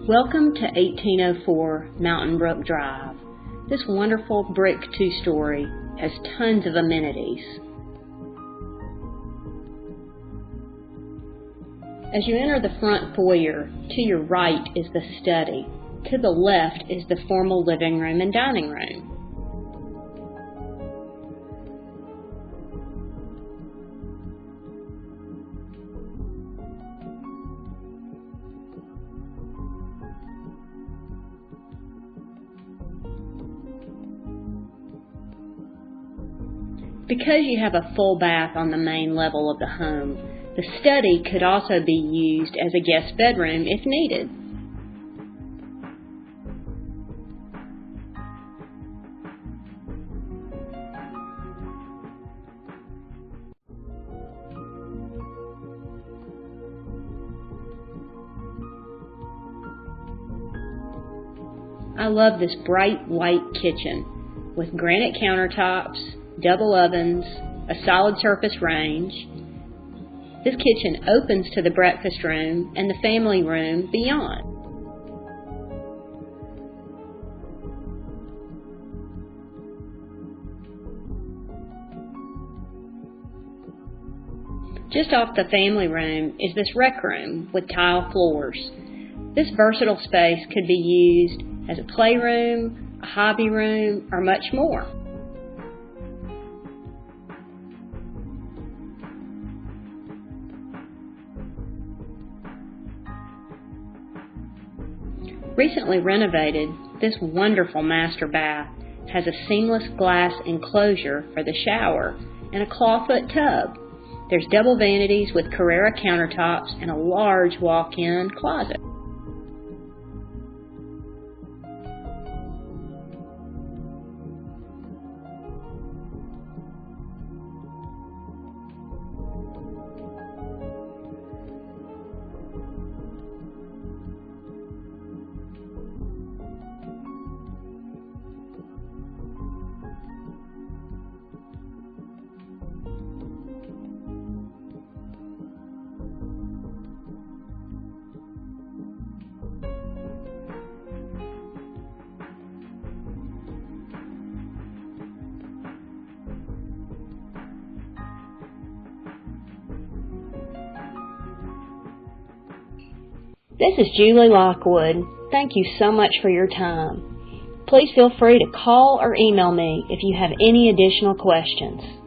Welcome to 1804 Mountainbrook Drive. This wonderful brick two-story has tons of amenities. As you enter the front foyer, to your right is the study. To the left is the formal living room and dining room. Because you have a full bath on the main level of the home, the study could also be used as a guest bedroom if needed. I love this bright white kitchen with granite countertops, double ovens, a solid surface range. This kitchen opens to the breakfast room and the family room beyond. Just off the family room is this rec room with tile floors. This versatile space could be used as a playroom, a hobby room, or much more. Recently renovated, this wonderful master bath has a seamless glass enclosure for the shower and a clawfoot tub. There's double vanities with Carrara countertops and a large walk-in closet. This is Julie Lockwood. Thank you so much for your time. Please feel free to call or email me if you have any additional questions.